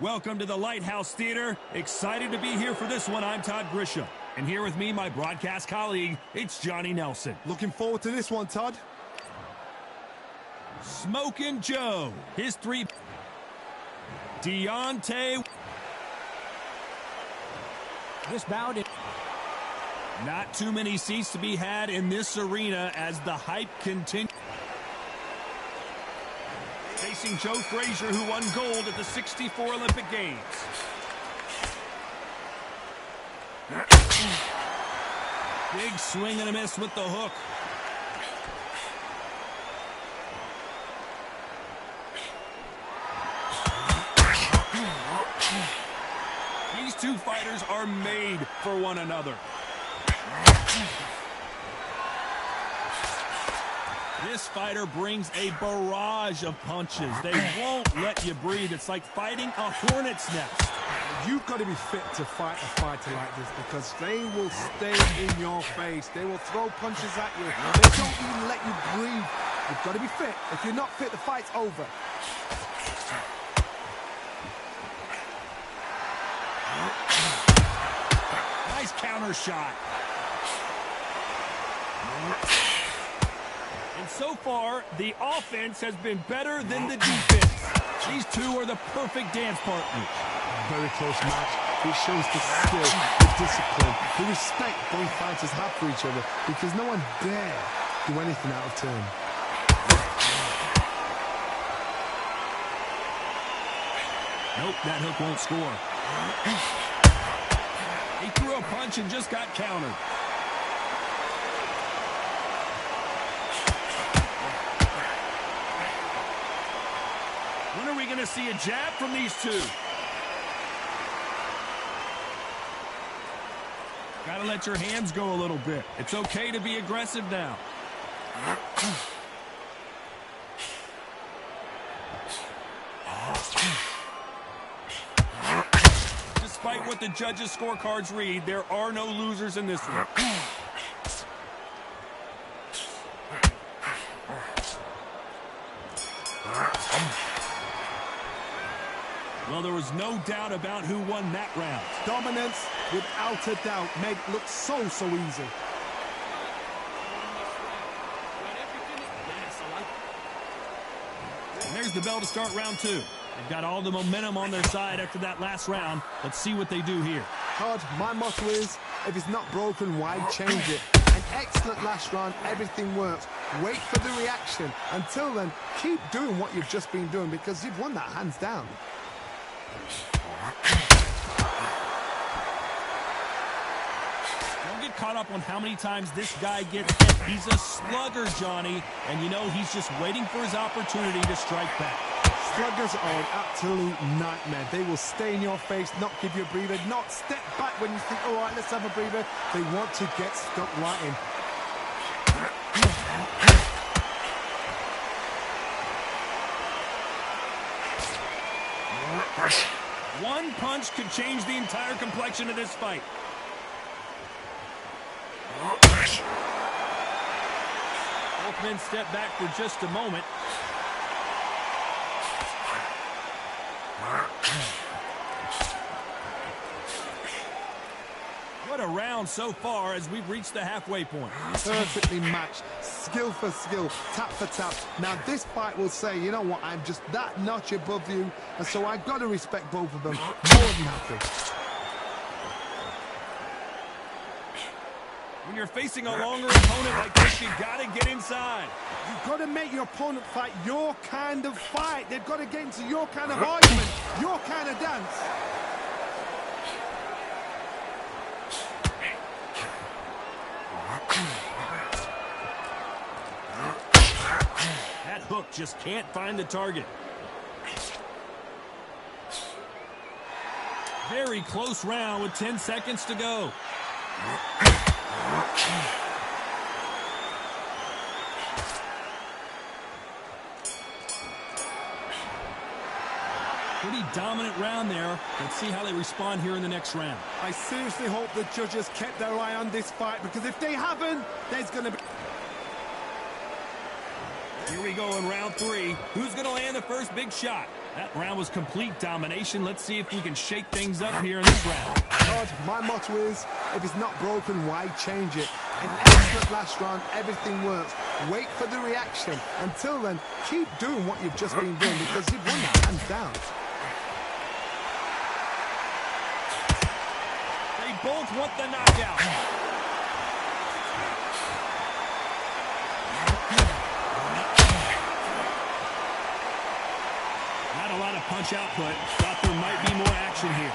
Welcome to the Lighthouse Theater. Excited to be here for this one. I'm Todd Grisham. And here with me, my broadcast colleague, it's Johnny Nelson. Looking forward to this one, Todd. Smokin' Joe. His three. Deontay. This bout is... Not too many seats to be had in this arena as the hype continues. Facing Joe Frazier, who won gold at the '64 Olympic Games. Big swing and a miss with the hook. These two fighters are made for one another. This fighter brings a barrage of punches. They won't let you breathe. It's like fighting a hornet's nest. You've got to be fit to fight a fighter like this because they will stay in your face. They will throw punches at you. They don't even let you breathe. You've got to be fit. If you're not fit, the fight's over. Nice counter shot. And so far, the offense has been better than the defense. These two are the perfect dance partners. Very close match. It shows the skill, the discipline, the respect both fighters have for each other because no one dare do anything out of turn. Nope, that hook won't score. He threw a punch and just got countered. When are we going to see a jab from these two? Got to let your hands go a little bit. It's okay to be aggressive now. Despite what the judges' scorecards read, there are no losers in this one. Well, there was no doubt about who won that round. Dominance, without a doubt, made it look so easy. And there's the bell to start round two. They've got all the momentum on their side after that last round. Let's see what they do here. Todd, my motto is, if it's not broken, why change it? An excellent last round, everything works. Wait for the reaction. Until then, keep doing what you've just been doing because you've won that hands down. Don't get caught up on how many times this guy gets hit. He's a slugger, Johnny, and you know he's just waiting for his opportunity to strike back. Sluggers are an absolute nightmare. They will stay in your face, not give you a breather, not step back when you think, all right, let's have a breather. They want to get stuck right in. One punch could change the entire complexion of this fight. Both men step back for just a moment. What a round so far as we've reached the halfway point. Perfectly matched, skill for skill, tap for tap. Now this fight will say, you know what, I'm just that notch above you, and so I've got to respect both of them more than happy. When you're facing a longer opponent like this, you gotta get inside. You've got to make your opponent fight your kind of fight. They've got to get into your kind of argument, your kind of dance. That hook just can't find the target. Very close round with 10 seconds to go. Pretty dominant round there. Let's see how they respond here in the next round. I seriously hope the judges kept their eye on this fight because if they haven't, there's going to be... Here we go in round 3. Who's going to land the first big shot? That round was complete domination. Let's see if we can shake things up here in this round. Todd, my motto is, if it's not broken, why change it? An excellent last round, everything works. Wait for the reaction. Until then, keep doing what you've just been doing because you've won that hands down. They both want the knockout. Not a lot of punch output. Thought there might be more action here.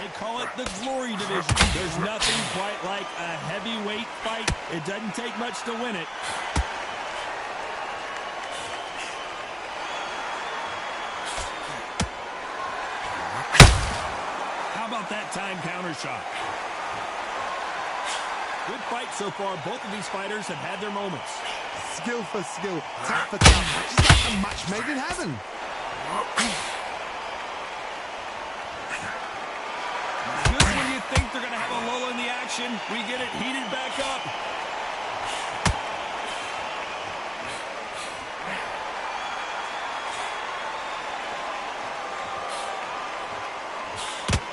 They call it the glory division. There's nothing quite like a heavyweight fight. It doesn't take much to win it. How about that time counter shot? Good fight so far. Both of these fighters have had their moments. Skill for skill, tap for tap, just like a match made in heaven. Just when you think they're going to have a lull in the action, we get it heated back up.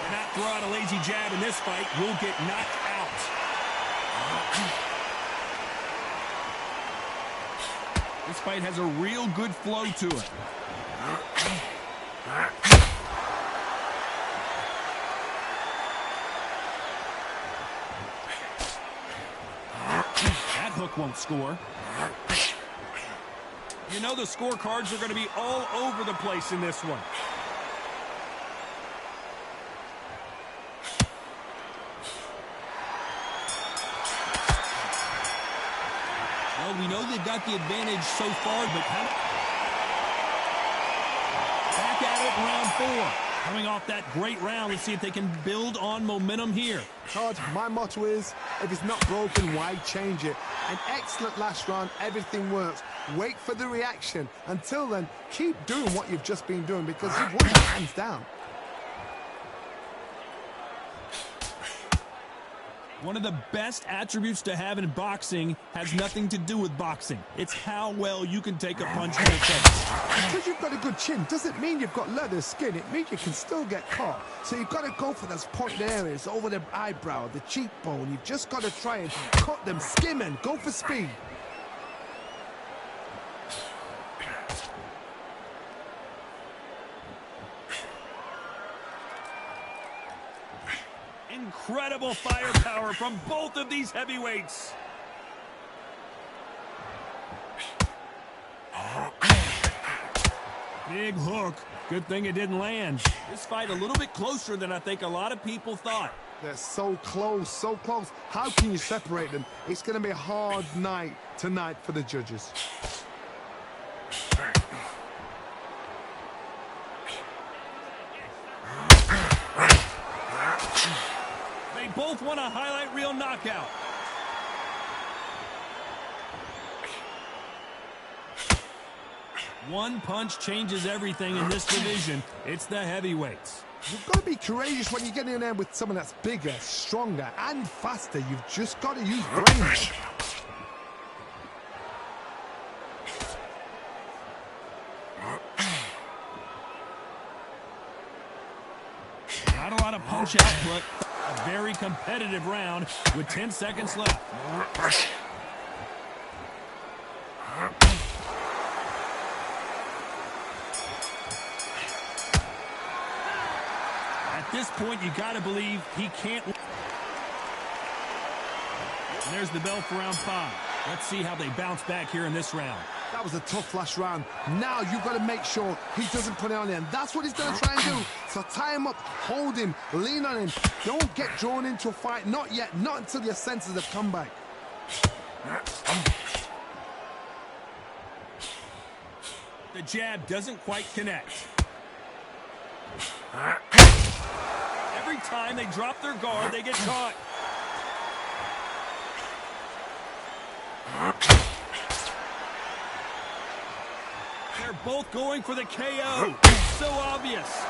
Do not throw out a lazy jab in this fight. You'll get knocked out. This fight has a real good flow to it. That hook won't score. You know the scorecards are going to be all over the place in this one. Well, we know they've got the advantage so far, but back at it in round 4. Coming off that great round, let's see if they can build on momentum here. Todd, my motto is, if it's not broken, why change it? An excellent last round, everything works. Wait for the reaction. Until then, keep doing what you've just been doing because you've won that hands down. One of the best attributes to have in boxing has nothing to do with boxing. It's how well you can take a punch to the face. Because you've got a good chin doesn't mean you've got leather skin. It means you can still get caught. So you've got to go for those pointed areas over the eyebrow, the cheekbone. You've just got to try and cut them, skim and go for speed. Incredible firepower from both of these heavyweights. Big hook. Good thing it didn't land. This fight a little bit closer than I think a lot of people thought. They're so close, so close. How can you separate them? It's going to be a hard night tonight for the judges. They both want a highlight reel knockout. One punch changes everything in this division. It's the heavyweights. You've got to be courageous when you get in there with someone that's bigger, stronger, and faster. You've just got to use brains. Not a lot of punch output. A very competitive round with 10 seconds left. At this point, you got to believe he can't. And there's the bell for round 5. Let's see how they bounce back here in this round. That was a tough last round. Now you've got to make sure he doesn't put it on him. That's what he's going to try and do. So tie him up, hold him, lean on him. Don't get drawn into a fight. Not yet. Not until your senses have come back. The jab doesn't quite connect. Every time they drop their guard, they get caught. They're both going for the KO. So obvious.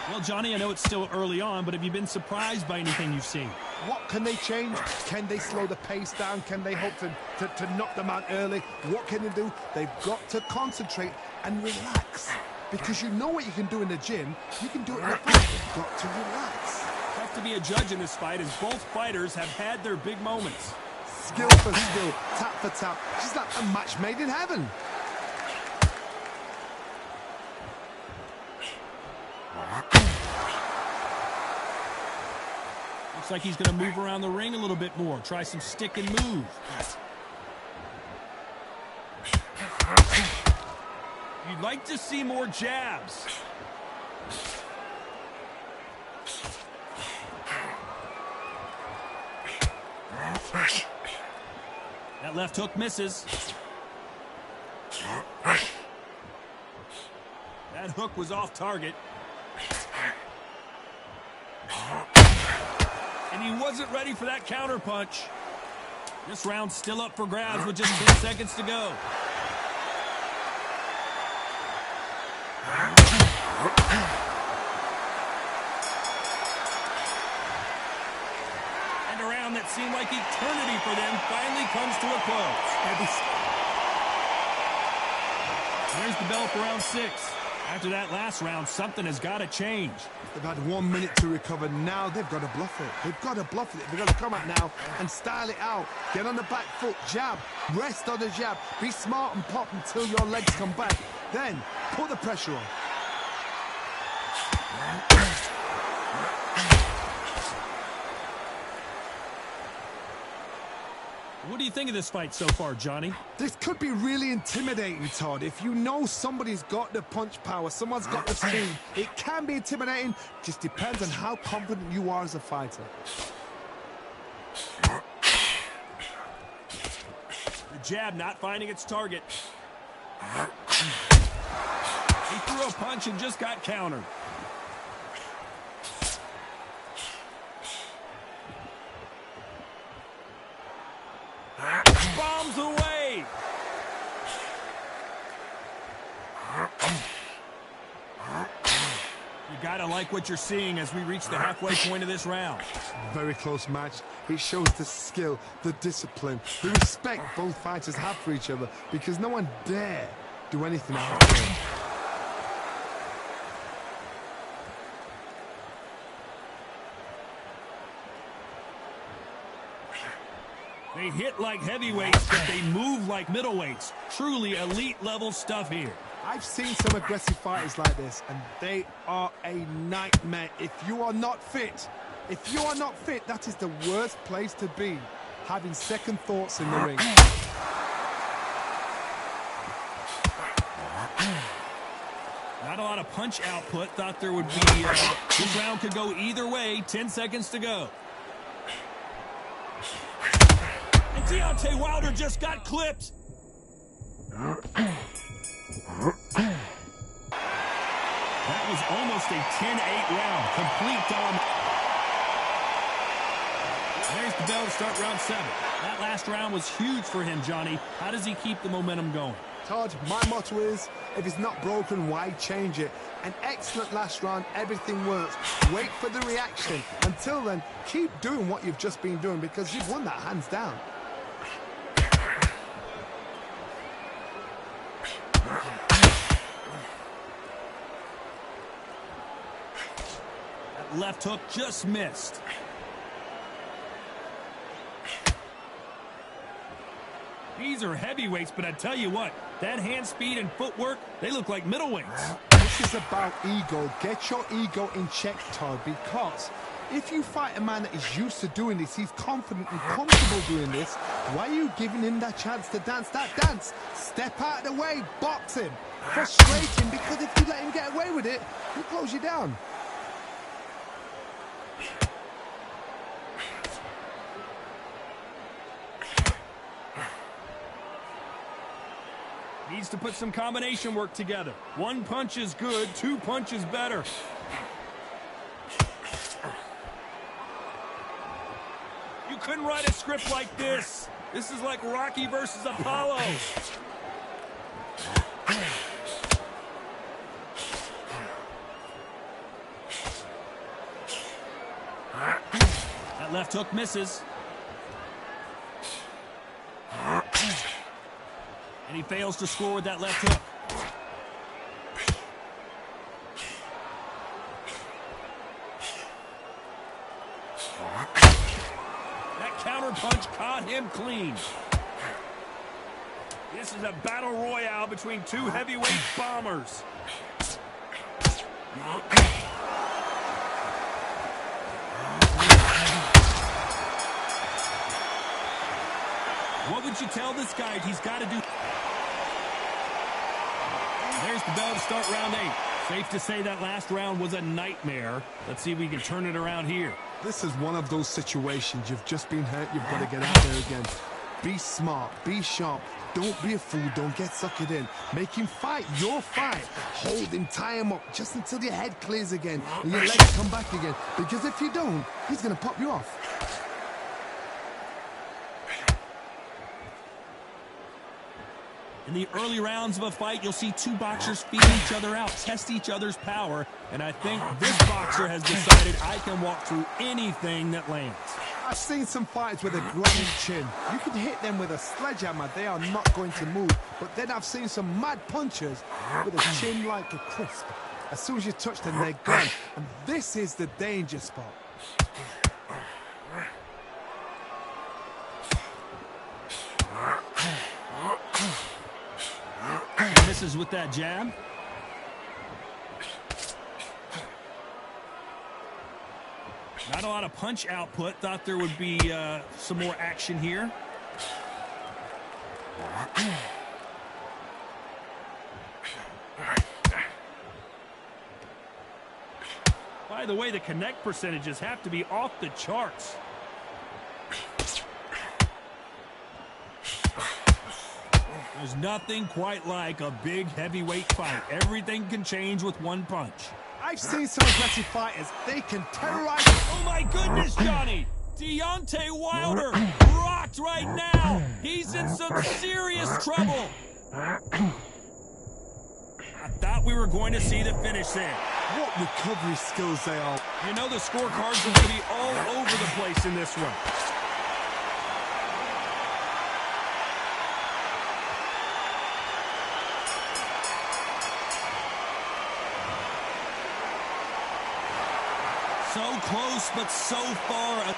Well, Johnny, I know it's still early on, but have you been surprised by anything you've seen? What can they change? Can they slow the pace down? Can they hope to knock them out early? What can they do? They've got to concentrate and relax. Because you know what you can do in the gym, you can do it in the fight. You've got to relax. Tough to be a judge in this fight as both fighters have had their big moments. Skill for skill, tap for tap. She's like a match made in heaven. Looks like he's going to move around the ring a little bit more. Try some stick and move. You'd like to see more jabs. That left hook misses. That hook was off target. And he wasn't ready for that counter punch. This round's still up for grabs with just 10 seconds to go. And a round that seemed like eternity for them finally comes to a close. There's the bell for round 6. After that last round, something has got to change. They've had 1 minute to recover. Now they've got to bluff it. They've got to bluff it. They've got to come out now and style it out. Get on the back foot, jab, rest on the jab. Be smart and pop until your legs come back. Then put the pressure on. What do you think of this fight so far, Johnny? This could be really intimidating, Todd. If you know somebody's got the punch power, someone's got the speed, it can be intimidating. Just depends on how confident you are as a fighter. The jab not finding its target. He threw a punch and just got countered. Bombs away. You gotta like what you're seeing as we reach the halfway point of this round. Very close match. It shows the skill, the discipline, the respect both fighters have for each other, because no one dare do anything out of turn. They hit like heavyweights, but they move like middleweights. Truly elite level stuff here. I've seen some aggressive fighters like this, and they are a nightmare. If you are not fit, that is the worst place to be, having second thoughts in the ring. Not a lot of punch output. Thought there would be, this round could go either way. 10 seconds to go. And Deontay Wilder just got clipped. That was almost a 10-8 round. Complete dominance. There's the bell to start round 7. That last round was huge for him, Johnny. How does he keep the momentum going? Todd, my motto is, if it's not broken, why change it? An excellent last round, everything works. Wait for the reaction. Until then, keep doing what you've just been doing, because you've won that hands down. That left hook just missed. These are heavyweights, but I tell you what, that hand speed and footwork, they look like middleweights. This is about ego. Get your ego in check, Todd, because if you fight a man that is used to doing this, he's confident and comfortable doing this, why are you giving him that chance to dance that dance? Step out of the way, box him, frustrate him, because if you let him get away with it, he'll close you down. Needs to put some combination work together. One punch is good, 2 punches better. You couldn't write a script like this. This is like Rocky versus Apollo. That left hook misses. And he fails to score with that left hook. That counter punch caught him clean. This is a battle royale between two heavyweight bombers. What would you tell this guy he's got to do? There's the bell to start round 8. Safe to say that last round was a nightmare. Let's see if we can turn it around here. This is one of those situations. You've just been hurt. You've got to get out there again. Be smart. Be sharp. Don't be a fool. Don't get suckered in. Make him fight your fight. Hold him. Tie him up just until your head clears again and your legs come back again. Because if you don't, he's going to pop you off. In the early rounds of a fight, you'll see two boxers feeding each other out, test each other's power, and I think this boxer has decided I can walk through anything that lands. I've seen some fighters with a granite chin. You can hit them with a sledgehammer, they are not going to move. But then I've seen some mad punchers with a chin like a crisp. As soon as you touch them, they're gone. And this is the danger spot. Misses with that jab. Not a lot of punch output. Thought there would be some more action here. By the way, the connect percentages have to be off the charts. There's nothing quite like a big heavyweight fight. Everything can change with one punch. I've seen some aggressive fighters. They can terrorize. Oh my goodness, Johnny! Deontay Wilder rocked right now. He's in some serious trouble. I thought we were going to see the finish there. What recovery skills they are. You know the scorecards are going to be all over the place in this one. So close, but so far.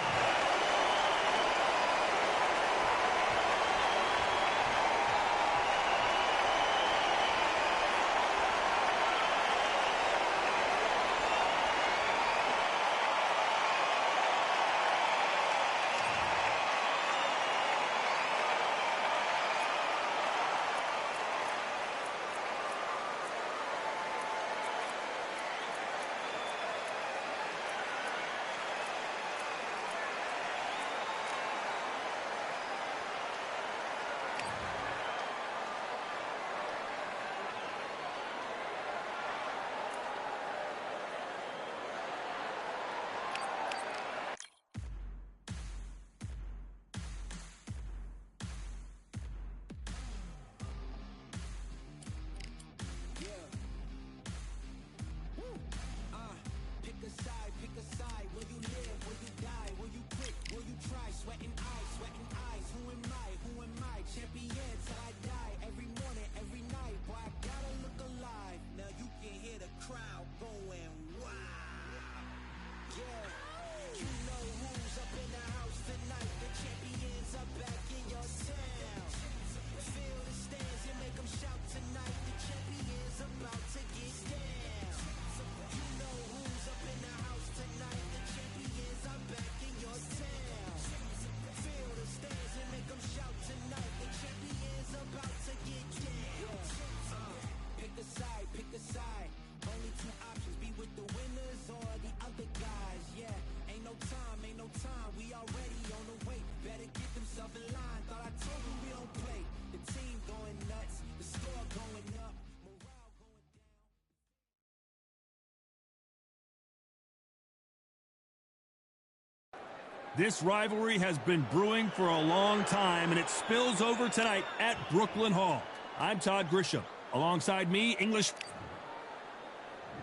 This rivalry has been brewing for a long time, and it spills over tonight at Brooklyn Hall. I'm Todd Grisham. Alongside me, English.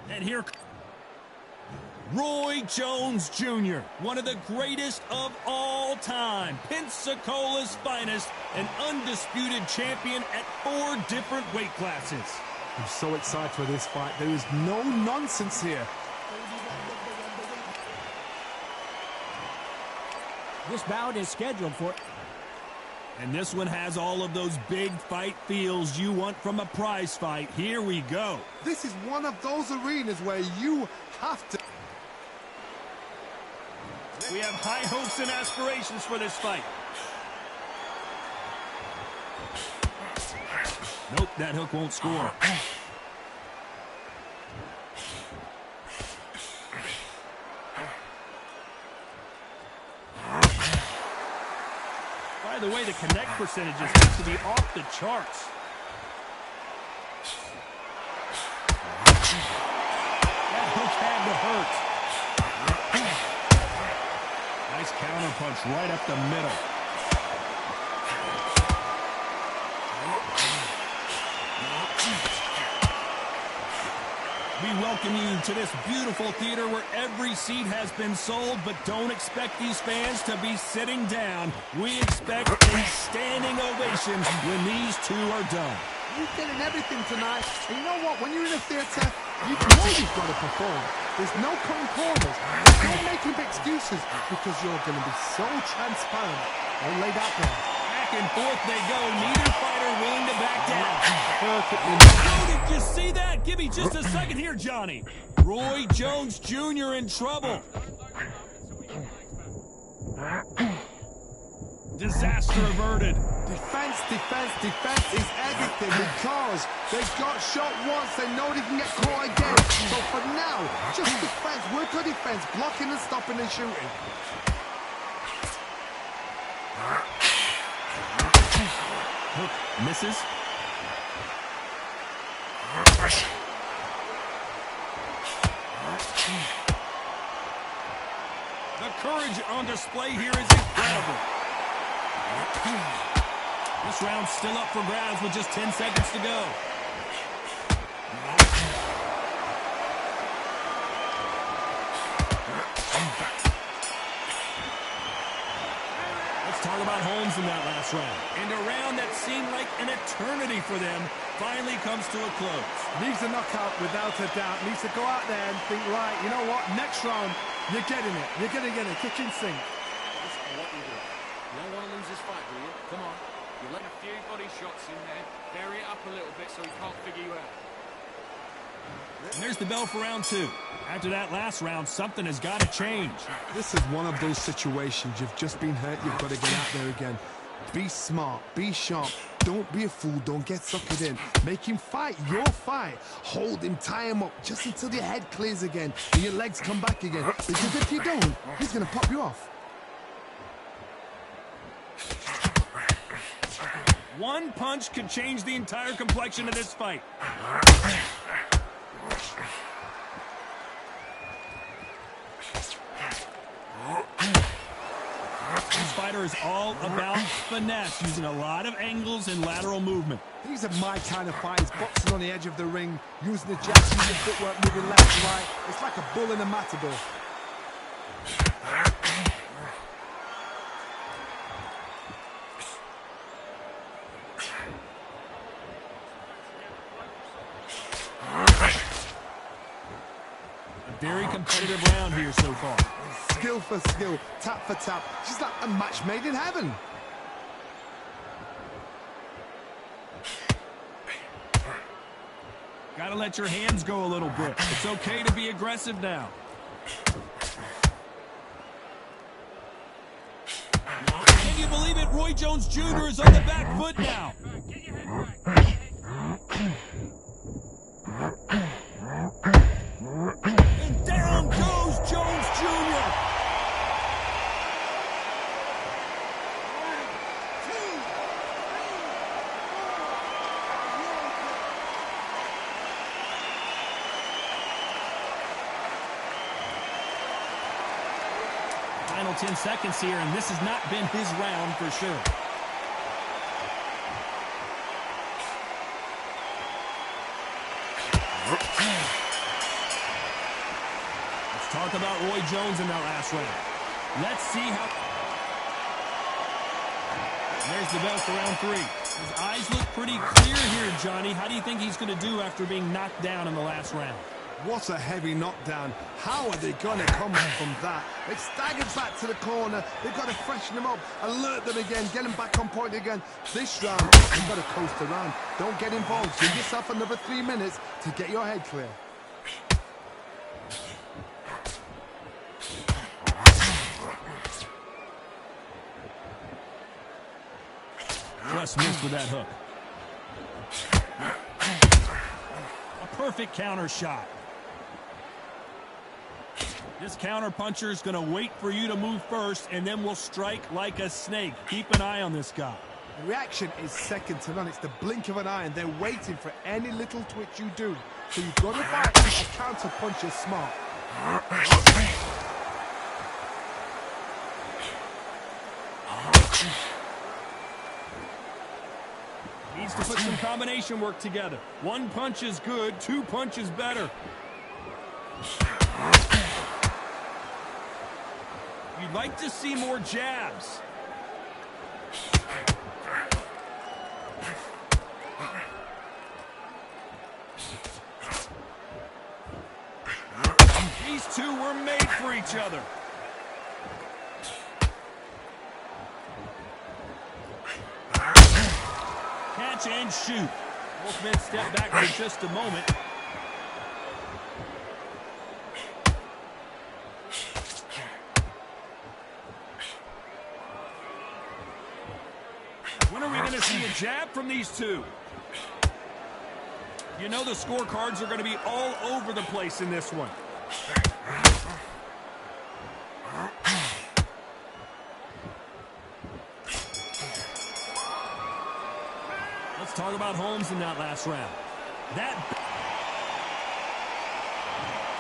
And here. Roy Jones Jr., one of the greatest of all time, Pensacola's finest, an undisputed champion at 4 different weight classes. I'm so excited for this fight. There is no nonsense here. This bout is scheduled for... And this one has all of those big fight feels you want from a prize fight. Here we go. This is one of those arenas where you have to... We have high hopes and aspirations for this fight. Nope, that hook won't score. By the way, the connect percentages have to be off the charts. That hook had to hurt. Nice counter punch right up the middle. We welcome you to this beautiful theater where every seat has been sold, but don't expect these fans to be sitting down. We expect a standing ovation when these two are done. You're getting everything tonight. And you know what? When you're in a theater, you know you've got to perform. There's no cutting corners. There's no making up excuses because you're going to be so transparent and laid out there. Back and forth they go. Neither fighter willing to back down. Perfectly. Oh, did you see that? Give me just a second here, Johnny. Roy Jones Jr. in trouble. Disaster averted. Defense, defense, defense is everything because they got shot once. They know they can get caught again. So for now, just defense, work on defense, blocking and stopping and shooting. Hook misses. The courage on display here is incredible. This round's still up for grabs with just 10 seconds to go. Let's talk about Holmes in that last round. And a round that seemed like an eternity for them finally comes to a close. Needs a knockout without a doubt. Needs to go out there and think, right, you know what, next round, you're getting it. You're going to get a kitchen sink. What you do? You don't want to lose this fight, do you? Come on. You let a few body shots in there. Bury it up a little bit so he can't figure you out. And there's the bell for round 2. After that last round, something has got to change. This is one of those situations. You've just been hurt. You've got to get out there again. Be smart. Be sharp. Don't be a fool. Don't get suckered in. Make him fight your fight. Hold him. Tie him up just until your head clears again and your legs come back again. Because if you don't, he's going to pop you off. One punch could change the entire complexion of this fight. This fighter is all about finesse, using a lot of angles and lateral movement. These are my kind of fighters, boxing on the edge of the ring, using the jabs, using footwork, moving left and right. It's like a bull in a matador. A very competitive round here so far. Skill for skill, tap for tap. She's like a match made in heaven. Gotta let your hands go a little bit. It's okay to be aggressive now. Can you believe it? Roy Jones Jr. is on the back foot now. And down goes Jones Jr. Final 10 seconds here, and this has not been his round for sure. Let's talk about Roy Jones in that last round. Let's see how... There's the bell for round 3. His eyes look pretty clear here, Johnny. How do you think he's going to do after being knocked down in the last round? What a heavy knockdown. How are they going to come from that? They've staggered back to the corner. They've got to freshen them up, alert them again, get them back on point again. This round, they've got to coast around. Don't get involved. Give yourself another 3 minutes to get your head clear. Just missed with that hook. A perfect counter shot. This counter puncher is going to wait for you to move first, and then will strike like a snake. Keep an eye on this guy. The reaction is second to none. It's the blink of an eye, and they're waiting for any little twitch you do. So you've got to fight a counter puncher smart. Needs to put some combination work together. 1 punch is good, 2 punches better. You'd like to see more jabs. These two were made for each other. Catch and shoot. Both men step back for just a moment. When are we going to see a jab from these two? You know the scorecards are going to be all over the place in this one. Let's talk about Holmes in that last round.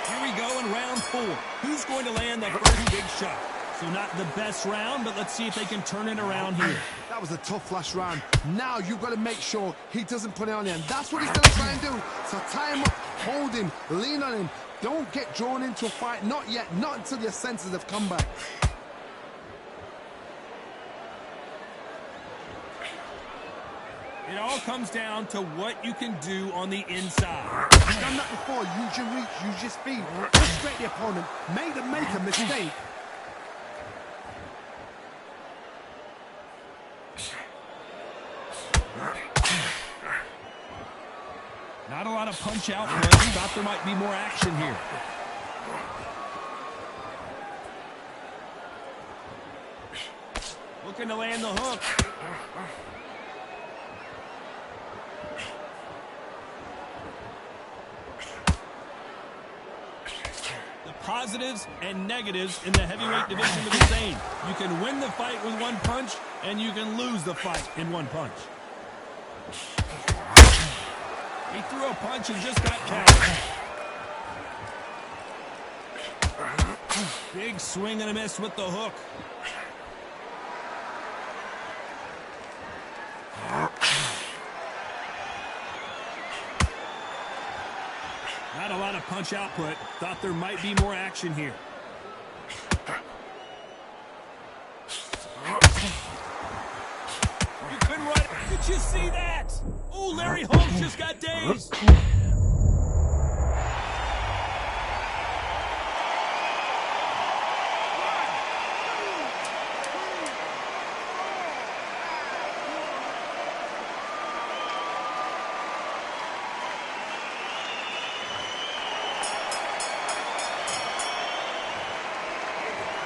Here we go in round 4. Who's going to land the first big shot? So not the best round, but let's see if they can turn it around here. That was a tough last round. Now you've got to make sure he doesn't put it on you. And that's what he's going to try and do. So tie him up, hold him, lean on him. Don't get drawn into a fight. Not yet. Not until your senses have come back. It all comes down to what you can do on the inside. You've done that before. Use your reach, use your speed. Frustrate the opponent. Make them make a mistake. Not a lot of punch out, but thought there might be more action here. Looking to land the hook. The positives and negatives in the heavyweight division are the same. You can win the fight with 1 punch, and you can lose the fight in 1 punch. He threw a punch and just got countered. Big swing and a miss with the hook. Not a lot of punch output. Thought there might be more action here. You couldn't run it. Did you see that? Oh, Larry Holmes just got dazed.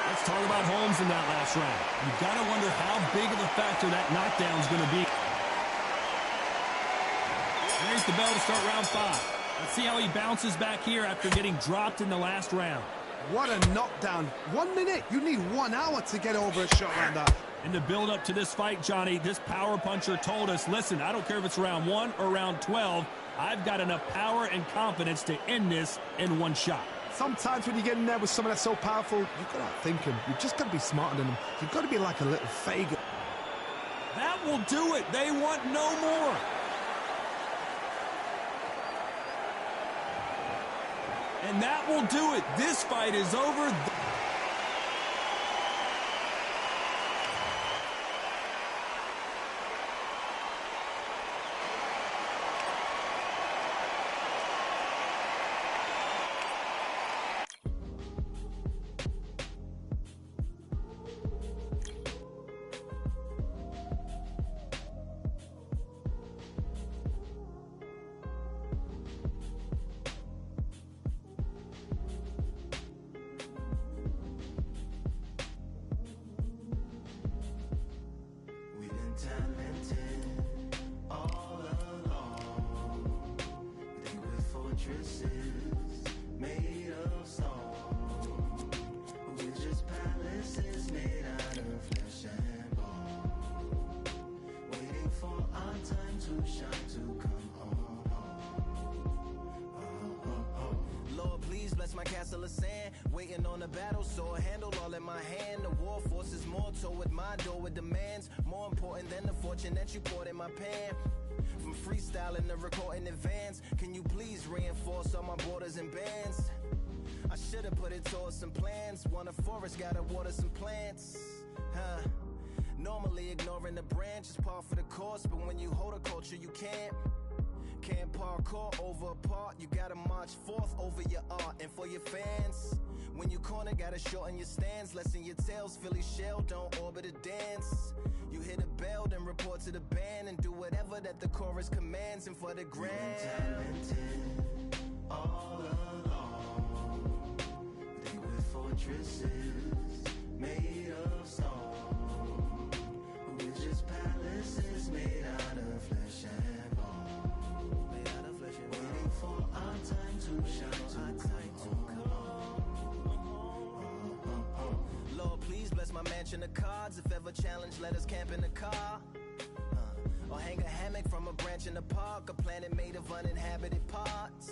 Let's talk about Holmes in that last round. You've got to wonder how big of a factor that knockdown is going to be. There's the bell to start round 5. Let's see how he bounces back here after getting dropped in the last round. What a knockdown. 1 minute. You need 1 hour to get over a shot like that. In the build-up to this fight, Johnny, this power puncher told us, listen, I don't care if it's round 1 or round 12, I've got enough power and confidence to end this in 1 shot. Sometimes when you get in there with someone that's so powerful, you've got to outthink him. You've just got to be smarter than him. You've got to be like a little faggot. That will do it. They want no more. And that will do it. This fight is over. Made of stone, we're just palaces made out of flesh and bone, waiting for our time to shine, to come home. Lord, please bless my castle of sand, waiting on a battle sword, handle all in my hand. The war force is mortal with my door with demands, more important than the fortune that you poured in my pan. From freestyling to recording advance, can you please reinforce all my borders and bands? I should've put it towards some plans. Want a forest, gotta water some plants. Normally ignoring the branch is par for the course, but when you hold a culture you can't parkour over a part. You gotta march forth over your art and for your fans. When you corner, gotta shorten your stance. Lessen your tails, Philly shell, don't orbit a dance. You hit a bell, then report to the band and do whatever that the chorus commands. And for the grand, talented all along. They were fortresses made of stone. We're just palaces made out of flesh and bone. Made out of flesh and bone. Waiting for our time to shine, to come home. Lord, please bless my mansion of cards. If ever challenged, let us camp in the car. Or hang a hammock from a branch in the park. A planet made of uninhabited parts.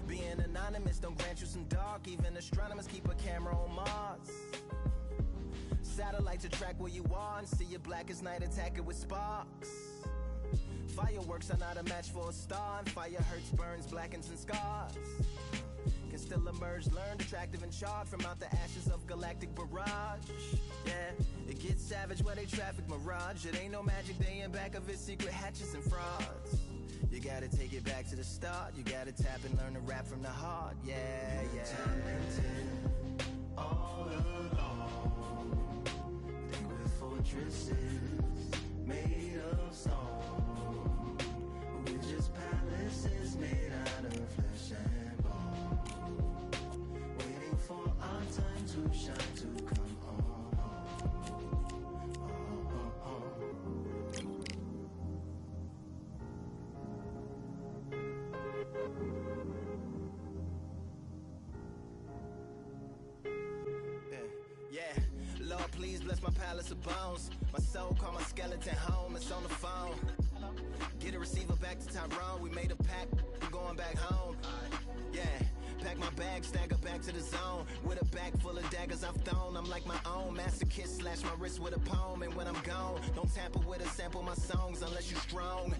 Being anonymous don't grant you some dark. Even astronomers keep a camera on Mars. Satellite to track where you are and see your black as night, attack it with sparks. Fireworks are not a match for a star, and fire hurts, burns, blackens, and scars. Can still emerge, learned, attractive, and charred from out the ashes of galactic barrage. Yeah, it gets savage where they traffic mirage. It ain't no magic day in back of its secret hatches and frauds. You gotta take it back to the start. You gotta tap and learn to rap from the heart. Yeah, yeah. Talented all along. They were fortresses made of stone. We're just palaces made out of flesh and bone, waiting for our time to shine, to come home. Yeah, Lord, please bless my palace of bones. My soul call my skeleton home. It's on the phone. Get a receiver back to Tyrone. We made a pact, I'm going back home. Yeah, pack my bag, stagger back to the zone. With a bag full of daggers I've thrown. I'm like my own masochist, slash my wrist with a poem. And when I'm gone, don't tamper with or sample my songs unless you strong.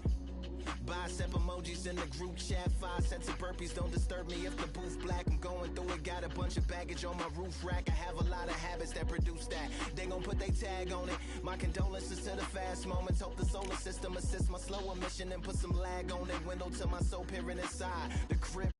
Bicep emojis in the group chat, 5 sets of burpees, don't disturb me if the booth black. I'm going through it, got a bunch of baggage on my roof rack. I have a lot of habits that produce that. They gon' put they tag on it. My condolences to the fast moments. Hope the solar system assists my slower mission and put some lag on it. Window to my soul peering inside the crib.